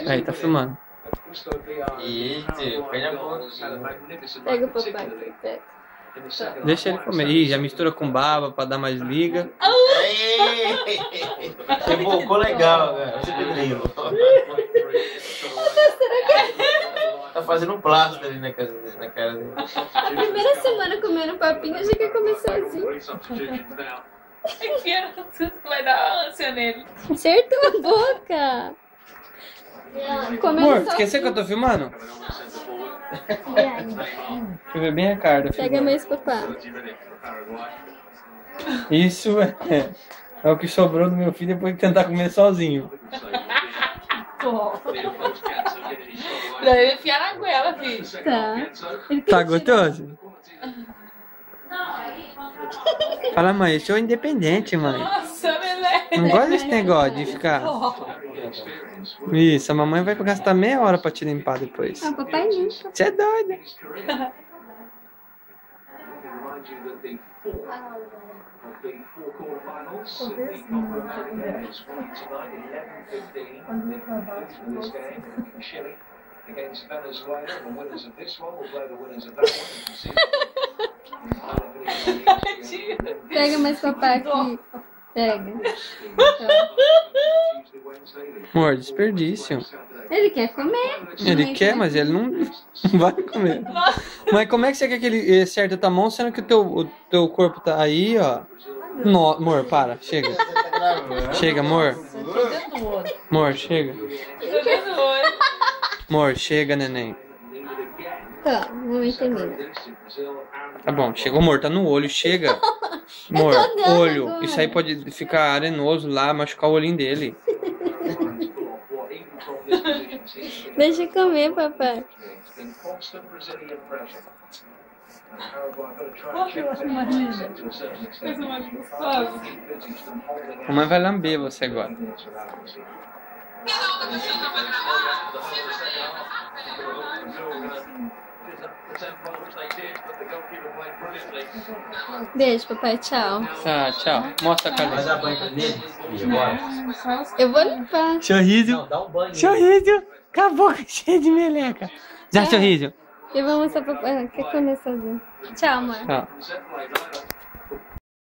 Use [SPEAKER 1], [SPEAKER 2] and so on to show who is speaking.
[SPEAKER 1] Aí, tá filmando.
[SPEAKER 2] Eita, põe a boca.
[SPEAKER 3] Pega o papai. Pega.
[SPEAKER 1] Deixa ele comer. Ih, já mistura com baba pra dar mais liga.
[SPEAKER 2] Ficou legal, cara. Você Pedrinho. Tá fazendo um plástico ali na cara dele.
[SPEAKER 3] A primeira semana comendo papinha, já quer comer sozinho.
[SPEAKER 4] Enfia no susto que vai dar ânsia nele.
[SPEAKER 3] Acertou a boca. Comendo
[SPEAKER 1] Amor,
[SPEAKER 3] sozinho.
[SPEAKER 1] esqueceu que eu tô filmando? Deixa eu ver bem a cara.
[SPEAKER 3] Pega mais papá.
[SPEAKER 1] Isso é o que sobrou do meu filho depois de tentar comer sozinho.
[SPEAKER 4] Pra ele enfiar na goela, filho.
[SPEAKER 3] Tá.
[SPEAKER 1] Tá gostoso? Fala, mãe, eu sou independente, mãe.
[SPEAKER 4] Nossa, Lelé.
[SPEAKER 1] Não gosto desse negócio de ficar. Isso, a mamãe vai gastar meia hora pra te limpar depois.
[SPEAKER 3] Ah, o papai limpa.
[SPEAKER 1] Você é doida.
[SPEAKER 5] Against Venezuela, the winners of this one will play the winners of that one.
[SPEAKER 3] Pega mais papai aqui. Pega.
[SPEAKER 1] Amor, desperdício.
[SPEAKER 3] Ele quer comer.
[SPEAKER 1] Ele quer, mas ele não vai comer. Mas como é que você quer que ele acerte a tua mão, sendo que o teu corpo tá aí, ó? No, amor, para, chega. Chega, amor. Amor, chega. Amor, chega, neném.
[SPEAKER 3] Tá, não entendi.
[SPEAKER 1] Tá bom, chega. Amor, tá no olho, chega. Amor, olho. Isso aí pode ficar arenoso lá, machucar o olhinho dele.
[SPEAKER 3] Deixa eu comer, papai.
[SPEAKER 1] A mãe vai lamber você agora.
[SPEAKER 3] Beijo, papai. Tchau.
[SPEAKER 1] Tá, tchau. Mostra a
[SPEAKER 2] Vai
[SPEAKER 1] cabeça.
[SPEAKER 2] dar banho nele? Bora.
[SPEAKER 3] Eu vou limpar.
[SPEAKER 1] Sorriso.
[SPEAKER 2] Não, dá um banho nele.
[SPEAKER 1] Sorriso. Com a boca cheia de meleca. Já, sorriso.
[SPEAKER 3] Eu vou mostrar pra papai. Quer comer sozinho. Tchau, amor.
[SPEAKER 1] Tchau.